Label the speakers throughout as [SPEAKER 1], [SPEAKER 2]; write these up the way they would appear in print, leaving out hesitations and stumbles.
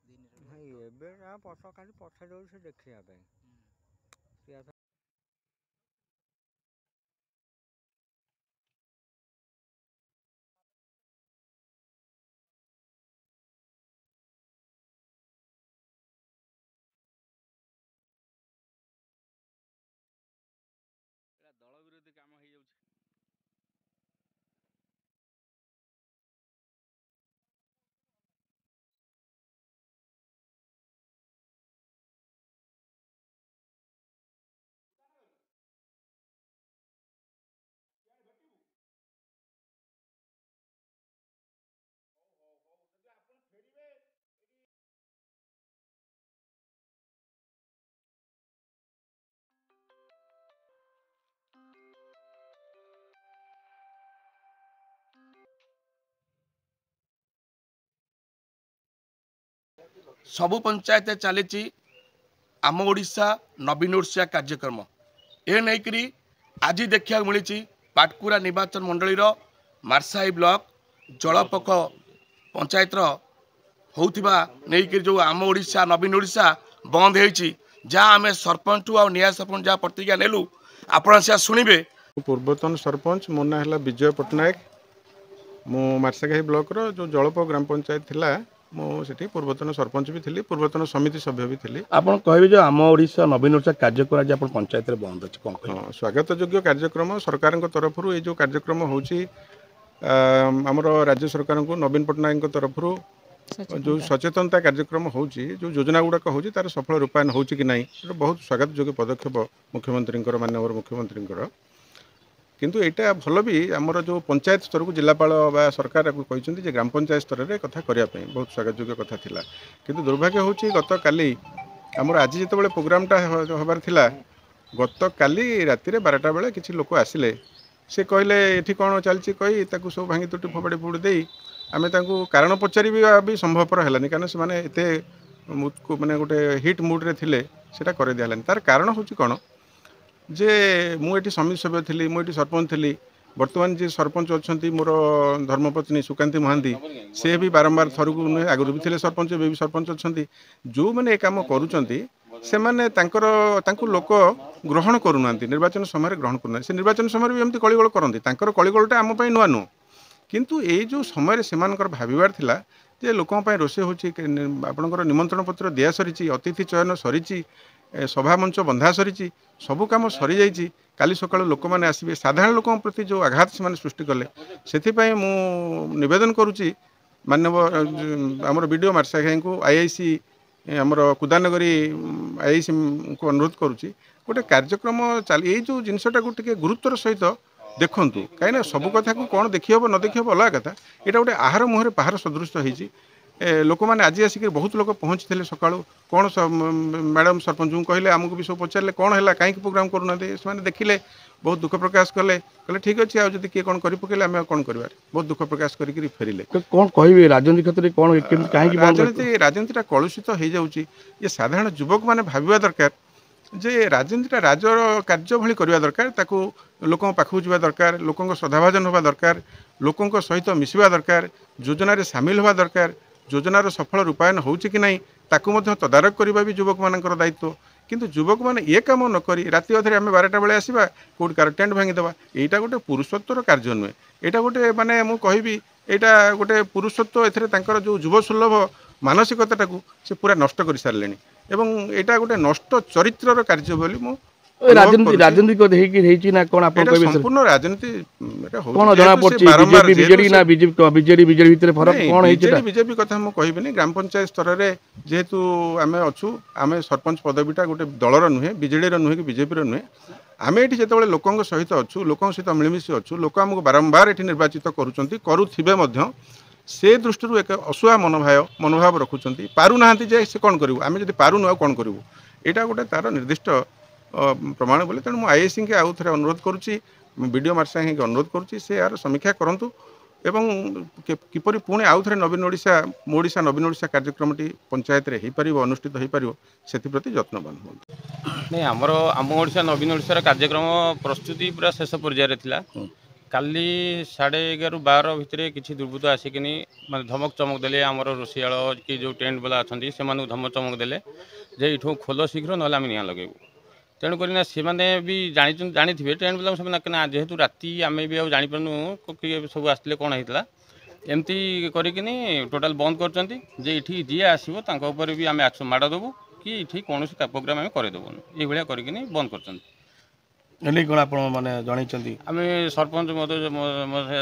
[SPEAKER 1] ଏବେ ପଛ ଖାଲି ପଛ ଦେଉଛି ସେ ଦେଖିବା ପାଇଁ।
[SPEAKER 2] ଦଳ ବିରୋଧୀ କାମ ହେଇଯାଉଛି।
[SPEAKER 3] सबु पंचायत चली आम ओडिशा नवीन ओडिशा कार्यक्रम ए नहींकि आज देखा मिली पाटकुरा निर्वाचन मंडल मार्साई ब्लॉक जलपख पंचायत होता नहीं जो आम ओडिशा नवीन ओडिशा बंद होती जहाँ आम सरपंच आ निया सरपंच जहाँ प्रतिज्ञा नेलु आपण से शुणे।
[SPEAKER 4] पूर्वतन सरपंच मो ना है विजय पट्टनायक मु मार्साघाई ब्लॉक रो जो जलप ग्राम पंचायत थिला मुझे पूर्वतन सरपंच भी थी पूर्वतन समिति सभ्य भी थी।
[SPEAKER 3] आपन कहबे जो आम ओडिशा नवीन ओडिशा कार्यक्रम आज आपण पंचायत रे बंद अछि कोन
[SPEAKER 4] हाँ स्वागत योग्य कार्यक्रम सरकार तरफ ये जो कार्यक्रम होची आमर राज्य सरकार को नवीन पट्टनायक तरफ जो सचेतनता कार्यक्रम होची जो योजना गुड़ाक होची तार सफल रूपायन होची कि नहीं बहुत स्वागत योग्य पदक्षेप मुख्यमंत्री माननीय मुख्यमंत्री किंतु एटा भल भी आमर जो पंचायत स्तर को जिलापाल बा सरकार कहते ग्राम पंचायत स्तर में कथा करने बहुत स्वागत योग्य कथा थिला किंतु दुर्भाग्य होची गत काली आमर आज जिते प्रोग्रामटा हबार थिला गत काली राति 12टा बेले किसी लोक आसिले से कहले ये कौन चलती कही सब भांगी तुटी फोपाड़ी फोड़ी दे आम कारण पचार भी संभवपर है कारण से मैंने गोटे हिट मुड्रे थे से कर दिहलानी तार कारण हूँ कौन जे मुझे समिति सभ्य थी मुझे सरपंच थी बर्तमान जी सरपंच अच्छा मोर धर्मपत्नी सुकांती महांती से भी बारंबार थर को नुहे आगुरी भी थे सरपंच भी सरपंच अच्छा जो मैंने ये कम कर लोक ग्रहण करूना निर्वाचन समय ग्रहण करना से निर्वाचन समय भी एमती कलिगोल करती कलिगोलटा आम नुआ नुह किंतु ये जो समय से भावार थिला जे लोकों रोषे होकर निमंत्रण पत्र दिया सरी अतिथि चयन सरी सभा मंच बंधा सरी सबू कम सरी जाइए काली सका लोक मैंने आसवे साधारण लोकों प्रति जो आघात से सृष्टि कले से मु निवेदन करुच्ची माननीय आमर वीडियो मार्साघाई को आईआईसी आमर कुदानगरी आईआईसी को अनुरोध करुच्ची गोटे कार्यक्रम चल ये जो जिनसटा को गुरुत्वर सहित देखूँ कहीं सब कथा को कौन देखी हम न देखी हम अलग कथा यहाँ गोटे आहार मुहर पहाड़ सदृश होती लोक मैंने आज आसिक बहुत लोग पहुँची थे सका कौन मैडम सरपंच को कहले आमको भी सब पचारे कौन है कहीं प्रोग्राम करूना से देखिले बहुत दुख प्रकाश कले कहले ठीक अच्छे आज किए कौन कर पकेले आम कौन कर बहुत दुख प्रकाश करके फेरिले
[SPEAKER 3] कौन कहे राजनीति क्षेत्र में कौन
[SPEAKER 4] राजनीतिटा कलुषित हो जाऊँगी ये साधारण युवक मैंने भाविया दरकार जे राजनीतिटा राजर कार्य भली करवा दरकार ताकू लोकों पाखु जावा दरकार लोकों श्रद्धाभाजन होगा दरकार लोकों सहित मिसवा दरकार योजन सामिल होगा दरकार योजनार सफल रूपायन होची कि नहीं ताकू तदारक करने भी युवक मानकर दायित्व किंतु युवक मैंने ये कम नक राति अधे आम 12टा बेले आसवा कौट कार टेंट भांगीदेवा यहाँ गोटे पुरुषत्वर कार्य नुहे यहाँ गोटे माने मु कहबी यहाँ गोटे पुरुषत्व एथेर जो युव सुलभ मानसिकता से पूरा नष्ट कर सारे एवं यहाँ गोटे नष्ट चरित्र कार्य बोली मु
[SPEAKER 3] राजनीति ना कौन आप
[SPEAKER 4] संपूर्ण राजनीति
[SPEAKER 3] कौन जना पड़छि बीजेडी ना बीजेडी भितर फरक कौन है
[SPEAKER 4] बीजेपी कथा मु कहबिनी ग्राम पंचायत स्तर रे जेहेतु आमे अछु आमे सरपंच पदवीटा गोटे दलर नुहे बीजेडी नुहे कि बीजेपी नुहे आमे एठी जेतेबेले लोकंग सहित अछु लोकंग सहित मिलमिशी अछु लोक आमको बारंबार एठी निर्वाचित करूचंती करूथिबे मध्य से दृष्टि एक असुआ मनोभाव रखुचंती पारु नाहांती जे से कौन करिवु आमे जदि पारु न कौन करिवु एटा गोटे तार निर्दिष्ट प्रमाण बोले तेणु मुझे आईआईसी के आउ थे अनुरोध करुच्ची वीडियो मार्साघाई के अनुरोध करुच्ची से यार समीक्षा करूँ एवं किपरि पुणी आउ थे नवीन ओडिशा मो ओडिशा नवीन ओडिशा कार्यक्रमटी पंचायत रे अनुष्ठित हो पार से प्रति यत्नवान हूँ
[SPEAKER 2] नहीं आमर आम ओडिशा नवीन ओडिशा कार्यक्रम प्रस्तुति पूरा शेष पर्यायर थिला କାଲି 11:30 ଭିତରେ କିଛି ଦୁର୍ବୃତ୍ତ ଆସିକିନି ମାନେ ଧମକ ଚମକ ଦେଲେ ଆମର ରୋଷେଇଆଳ କି ଯେଉଁ ଟେଣ୍ଟ ବାଲା ଅଛନ୍ତି ସେମାନଙ୍କୁ ଧମକ ଚମକ ଦେଲେ ଯେ ଏଠୁ ଖୋଲ ଶୀଘ୍ର ନହେଲେ ଆମେ ନିଆଁ ଲଗାଇବୁ। ତେଣୁକରି ନା ସେମାନେ ବି ଜାଣିଥିବେ ଟେଣ୍ଟ ବାଲାଙ୍କୁ ସେମାନେ ନା ଯେହେତୁ ରାତି ଆମେ ବି ଆଉ ଜାଣିପାରୁନୁ କିଏ ସବୁ ଆସିଥିଲେ କ'ଣ ହେଇଥିଲା ଏମିତି କରିକିନି ଟୋଟାଲ୍ ବନ୍ଦ କରିଛନ୍ତି ଯେ ଏଠି ଯିଏ ଆସିବ ତାଙ୍କ ଉପରେ ବି ଆମେ ମାଡ଼ ଦେବୁ କି ଏଠି କୌଣସି ପ୍ରୋଗ୍ରାମ୍ ଆମେ କରିଦେବୁନି ଏଇଭଳିଆ କରିକିନି ବନ୍ଦ କରିଛନ୍ତି।
[SPEAKER 3] ଏନେଇ କ'ଣ ଆପଣ ମାନେ ଜଣାଇଛନ୍ତି?
[SPEAKER 2] ଆମେ ସରପଞ୍ଚ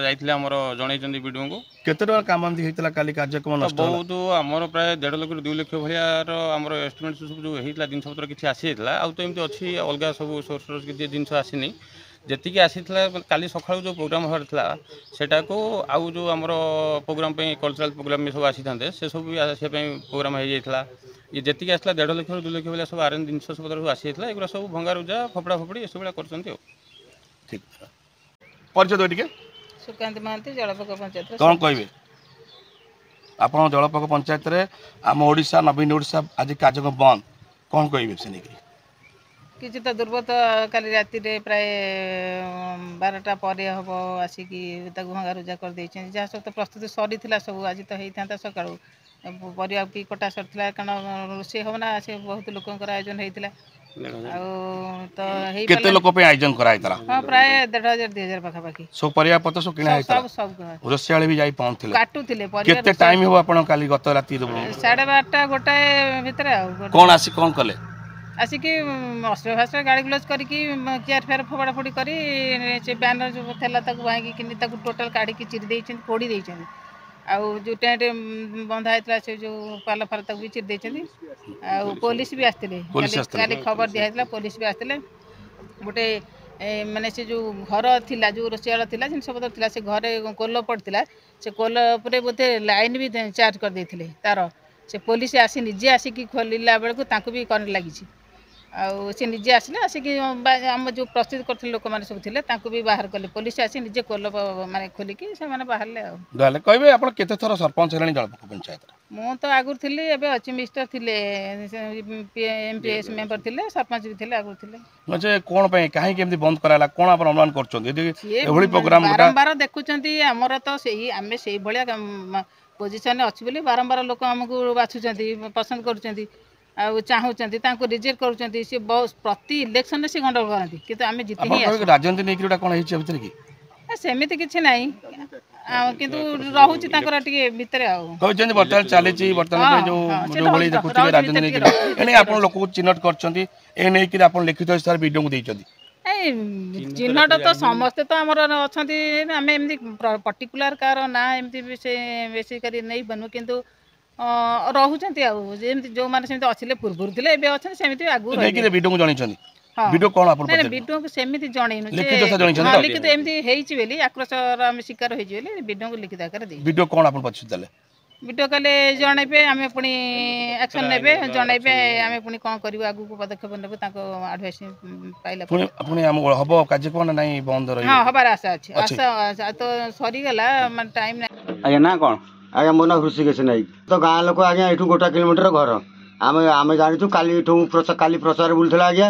[SPEAKER 2] ଯାଇଥିଲେ ଆମର ଜଣାଇଛନ୍ତି ବିଡ଼ିଓଙ୍କୁ।
[SPEAKER 3] କେତେ ଟଙ୍କା କାମ ଏମିତି ହେଇଥିଲା କାଲି କାର୍ଯ୍ୟକ୍ରମ ନଷ୍ଟ
[SPEAKER 2] ବହୁତ ଆମର ପ୍ରାୟ 1.5 ଲକ୍ଷରୁ 2 ଲକ୍ଷ ଭଳିଆର ଆମର ଏଷ୍ଟିମେଟ୍ ସବୁ ଯେଉଁ ହେଇଥିଲା ଜିନିଷପତ୍ର କିଛି ଆସିଯାଇଥିଲା ଆଉ ତ ଏମିତି ଅଛି ଅଲଗା ସବୁ ସୋର୍ସର କିଛି ଜିନିଷ ଆସିନି ଯେତିକି ଆସିଥିଲା କାଲି ସକାଳୁ ଯେଉଁ ପ୍ରୋଗ୍ରାମ୍ ହେବାର ଥିଲା ସେଟାକୁ ଆଉ ଯେଉଁ ଆମର ପ୍ରୋଗ୍ରାମ୍ ପାଇଁ କଲଚରାଲ୍ ପ୍ରୋଗ୍ରାମ୍ ସବୁ ଆସିଥାନ୍ତେ ସେସବୁ ବି ଆସିବା ପାଇଁ ପ୍ରୋଗ୍ରାମ୍ ହେଇଯାଇଥିଲା। ଇଏ ଯେତିକି ଆସିଥିଲା 1.5 ଲକ୍ଷରୁ 2 ଲକ୍ଷ ଭଳିଆ ସବୁ ଆରେଞ୍ଜ ଜିନିଷ ସବୁ ଆସିଯାଇଥିଲା ଏଗୁଡ଼ା ସବୁ ଭଙ୍ଗାରୁଜା ଫପଡ଼ା ଫପଡ଼ି ଏସବୁ ଭଳିଆ କରୁଛନ୍ତି ଆଉ।
[SPEAKER 3] ଠିକ୍ ପରିଚୟ ଦେବେ ଟିକେ।
[SPEAKER 5] ସୁକାନ୍ତି ମହାନ୍ତି ଜଳପକ ପଞ୍ଚାୟତ।
[SPEAKER 3] କ'ଣ କହିବେ ଆପଣ ଜଳପକ ପଞ୍ଚାୟତରେ ଆମ ଓଡ଼ିଶା ନବୀନ ଓଡ଼ିଶା ଆଜି କାର୍ଯ୍ୟକ୍ରମ ବନ୍ଦ କ'ଣ କହିବେ ସେ ନେଇକି?
[SPEAKER 5] କିଛି ତ ଦୁର୍ବୃତ୍ତ କାଲି ରାତିରେ ପ୍ରାୟ 12ଟା ପରେ ହେବ ଆସିକି ତାକୁ ଭଙ୍ଗାରୁଜା କରିଦେଇଛନ୍ତି। ଯାହା ସବୁ ତ ପ୍ରସ୍ତୁତି ସରିଥିଲା ସବୁ ଆଜି ତ ହେଇଥାନ୍ତା ସକାଳୁ ପରିବା ବି କଟା ସରିଥିଲା କାରଣ ରୋଷେଇ ହେବ ନା ସେ ବହୁତ ଲୋକଙ୍କର ଆୟୋଜନ ହେଇଥିଲା ଆଉ ତ
[SPEAKER 3] କେତେ ଲୋକ ପାଇଁ ଆୟୋଜନ କରାଯାଇଥିଲା?
[SPEAKER 5] ହଁ ପ୍ରାୟ 1,500 2,000 ପାଖାପାଖି ସବୁ
[SPEAKER 3] ପରିବା ପତ୍ର ସବୁ କିଣା ହେଇଥିଲା। ରୋଷେଇଆଳ ବି ଯାଇ ପହଞ୍ଚିଥିଲେ କାଟୁଥିଲେ। କେତେ ଟାଇମ୍ ହେବ ଆପଣ କାଲି ଗତ ରାତି
[SPEAKER 5] 12:30 1ଟାଏ ଭିତରେ ଆଉ
[SPEAKER 3] କ'ଣ ଆସି କ'ଣ କଲେ?
[SPEAKER 5] ଆସିକି ଅସ୍ତ୍ର ଫାସ୍ତ୍ର ଗାଳି ଗୁଲଜ କରିକି ଚେୟାର ଫେୟାର ଫୋପଡ଼ା ଫୋଡ଼ି କରି ସେ ବ୍ୟାନର ଯେଉଁ ଥିଲା ତାକୁ ଭାଙ୍ଗିକିନି ତାକୁ ଟୋଟାଲ୍ କାଢ଼ିକି ଚିରି ଦେଇଛନ୍ତି ପୋଡ଼ି ଦେଇଛନ୍ତି ଆଉ ଯେଉଁ ଟେଣ୍ଟ ବନ୍ଧା ହେଇଥିଲା ସେ ଯେଉଁ ପାଲ ଫାଲ ତାକୁ ବି ଚିରି ଦେଇଛନ୍ତି ଆଉ ପୋଲିସ ବି ଆସିଥିଲେ କାଲି ଖବର ଦିଆହେଇଥିଲା ପୋଲିସ ବି ଆସିଥିଲେ। ଗୋଟେ ମାନେ ସେ ଯେଉଁ ଘର ଥିଲା ଯେଉଁ ରୋଷେଇଆଳ ଥିଲା ଜିନିଷପତ୍ର ଥିଲା ସେ ଘରେ କୋଲ ପଡ଼ିଥିଲା ସେ କୋଲ ଉପରେ ବୋଧେ ଲାଇନ୍ ବି ଚାର୍ଜ କରିଦେଇଥିଲେ ତାର ସେ ପୋଲିସ ଆସି ନିଜେ ଆସିକି ଖୋଲିଲା ବେଳକୁ ତାଙ୍କୁ ବି କରେଣ୍ଟ ଲାଗିଛି ଆଉ ସେ ନିଜେ ଆସିଲେ ଆସିକି ଆମ ଯେଉଁ ପ୍ରସ୍ତୁତି କରିଥିଲେ ଲୋକମାନେ ସବୁ ଥିଲେ ତାଙ୍କୁ ବି ବାହାର କଲେ ପୋଲିସ ଆସି ନିଜେ କୋଲ ମାନେ ଖୋଲିକି ସେମାନେ ବାହାରିଲେ ଆଉ।
[SPEAKER 3] କହିବେ ଆପଣ କେତେ ଥର ସରପଞ୍ଚ ହେଲେଣି ଜଳପକ ପଞ୍ଚାୟତରେ?
[SPEAKER 5] ମୁଁ ତ ଆଗରୁ ଥିଲି ଏବେ ଅଛି ମିଷ୍ଟର ଥିଲେ MPS ମେମ୍ବର ଥିଲେ ସରପଞ୍ଚ ବି ଥିଲେ ଆଗରୁ ଥିଲେ।
[SPEAKER 3] କ'ଣ ପାଇଁ କାହିଁକି ଏମିତି ବନ୍ଦ କରାହେଲା କ'ଣ ଆପଣ ଅନୁମାନ କରୁଛନ୍ତି? ଏଭଳି ପ୍ରୋଗ୍ରାମ
[SPEAKER 5] ବାରମ୍ବାର ଦେଖୁଛନ୍ତି ଆମର ତ ସେଇ ଆମେ ସେଇଭଳିଆ ପୋଜିସନରେ ଅଛି ବୋଲି ବାରମ୍ବାର ଲୋକ ଆମକୁ ବାଛୁଛନ୍ତି ପସନ୍ଦ କରୁଛନ୍ତି ଆଉ ଚାହୁଁଛନ୍ତି ତାଙ୍କୁ ରିଜେକ୍ଟ କରୁଛନ୍ତି। ସେ ପ୍ରତି ଇଲେକ୍ସନରେ ସେ ଗଣ୍ଡଗୋଳ କରନ୍ତି କିନ୍ତୁ ଆମେ ଜିତି ହିଁ ଆସୁ।
[SPEAKER 3] ରାଜନୀତି ନେଇକି ଗୋଟେ କ'ଣ ହେଇଛି ଭିତରେ କି?
[SPEAKER 5] ସେମିତି କିଛି ନାହିଁ କିନ୍ତୁ ରହୁଛି ତାଙ୍କର ଟିକେ ଭିତରେ ଆଉ
[SPEAKER 3] କହିଛନ୍ତି ବର୍ତ୍ତମାନ ଚାଲିଛି ବର୍ତ୍ତମାନ ଯୋଉଭଳି ଦେଖୁଥିବେ ରାଜନୀତି ନେଇକି ଆପଣ ଲୋକଙ୍କୁ ଚିହ୍ନଟ କରିଛନ୍ତି ଏ ନେଇକି ଆପଣ ଲିଖିତ ହିସାବରେ ବିଡ଼ିଓଙ୍କୁ ଦେଇଛନ୍ତି?
[SPEAKER 5] ଚିହ୍ନଟ ତ ସମସ୍ତେ ତ ଆମର ଅଛନ୍ତି ଆମେ ଏମିତି ପର୍ଟିକୁଲାର କାହାର ନାଁ ଏମିତି ବେଶୀ କରି ନେଇପାରୁନୁ କିନ୍ତୁ ରହୁଛନ୍ତି ଆଉ ଯେମିତି ଯେଉଁମାନେ ସେମିତି ଅଥିଲେ ପୂର୍ବରୁ ଥିଲେ ଏବେ ଅଛନ୍ତି ସେମିତି ଆଗକୁ
[SPEAKER 3] ବିଡ଼ିଓଙ୍କୁ ଜଣାଇଛନ୍ତି? ଭିଡ଼ିଓ କ'ଣ ଆପଣ
[SPEAKER 5] ବିଡ଼ିଓଙ୍କୁ ସେମିତି ଜଣେଇନୁ ଲିଖିତ ଏମିତି ହେଇଛି ବୋଲି ଆକ୍ରୋଶର ଆମେ ଶିକାର ହେଇଛି ବୋଲି ବିଡ଼ିଓଙ୍କୁ ଲିଖିତ ଆକାରରେ ଦେଇଛୁ।
[SPEAKER 3] ଭିଡ଼ିଓ କ'ଣ ଆପଣ ପଚାରିଲେ?
[SPEAKER 5] ବିଡ଼ିଓ କଲେ ଜଣେଇବେ ଆମେ ପୁଣି ଆକ୍ସନ୍ ନେବେ ଜଣେଇବେ ଆମେ ପୁଣି କ'ଣ କରିବୁ ଆଗକୁ ପଦକ୍ଷେପ ନେବୁ ତାଙ୍କ ଆଡ଼ଭାଇସ୍ ପାଇଲା
[SPEAKER 3] ପୁଣି ହବ କାର୍ଯ୍ୟକ୍ରମ ନା ନାହିଁ ବନ୍ଦ ରହିବ?
[SPEAKER 5] ହଁ ହବାର ଆଶା ଅଛି ଆଶା ତ ସରିଗଲା ମାନେ ଟାଇମ୍ ନାହିଁ।
[SPEAKER 2] ଆଜ୍ଞା ନା କ'ଣ?
[SPEAKER 6] ଆଜ୍ଞା ମୋ ନାଁ ହୃଷିକେଶ ନାୟକ ତ ଗାଁ ଲୋକ ଆଜ୍ଞା ଏଠୁ 1 କିଲୋମିଟର ଘର ଆମେ ଜାଣିଛୁ କାଲି ଏଠୁ କାଲି ପ୍ରଚାର ବୁଲୁଥିଲା ଆଜ୍ଞା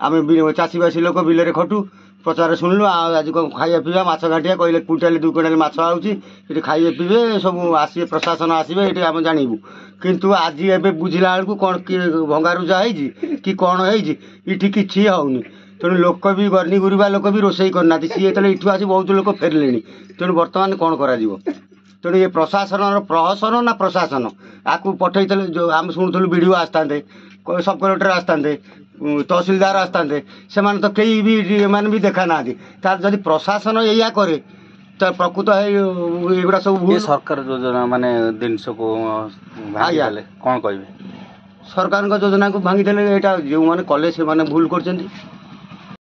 [SPEAKER 6] ଆମେ ଚାଷୀବାସୀ ଲୋକ ବିଲରେ ଖଟୁ ପ୍ରଚାର ଶୁଣିଲୁ ଆଉ ଆଜି କ'ଣ ଖାଇବା ପିଇବା ମାଛ ଘାଟିଆ କହିଲେ କୁଇଣ୍ଟାଲ 2 କୁଇଣ୍ଟାଲ ମାଛ ଆଉଛି ଏଠି ଖାଇବେ ପିଇବେ ସବୁ ଆସିବେ ପ୍ରଶାସନ ଆସିବେ ଏଠି ଆମେ ଜାଣିବୁ କିନ୍ତୁ ଆଜି ଏବେ ବୁଝିଲା ବେଳକୁ କ'ଣ କିଏ ଭଙ୍ଗାରୁଜା ହେଇଛି କି କ'ଣ ହେଇଛି ଏଠି କିଛି ହେଉନି। ତେଣୁ ଲୋକ ବି ଗର୍ନି ଗୁରୁବା ଲୋକ ବି ରୋଷେଇ କରିନାହାନ୍ତି ସିଏ ଯେତେବେଳେ ଏଠୁ ଆସି ବହୁତ ଲୋକ ଫେରିଲେଣି ତେଣୁ ବର୍ତ୍ତମାନ କ'ଣ କରାଯିବ? ତେଣୁ ଏ ପ୍ରଶାସନର ପ୍ରହସନ ନା ପ୍ରଶାସନ ଆକୁ ପଠେଇଥିଲେ ଯେଉଁ ଆମେ ଶୁଣୁଥିଲୁ ବିଡ଼ିଓ ଆସିଥାନ୍ତେ ସବ୍ କଲେକ୍ଟର ଆସିଥାନ୍ତେ ତହସିଲଦାର ଆସିଥାନ୍ତେ ସେମାନେ ତ କେହି ବି ଏମାନେ ବି ଦେଖା ନାହାନ୍ତି ତାର ଯଦି ପ୍ରଶାସନ ଏଇଆ କରେ ତ ପ୍ରକୃତ ଏଗୁଡ଼ା ସବୁ ଭୁଲ।
[SPEAKER 2] ସରକାର ଯୋଜନା ମାନେ ଜିନିଷକୁ ଭାଙ୍ଗିଦେଲେ କ'ଣ କହିବେ?
[SPEAKER 6] ସରକାରଙ୍କ ଯୋଜନାକୁ ଭାଙ୍ଗିଦେଲେ ଏଇଟା ଯେଉଁମାନେ କଲେ ସେମାନେ ଭୁଲ କରିଛନ୍ତି।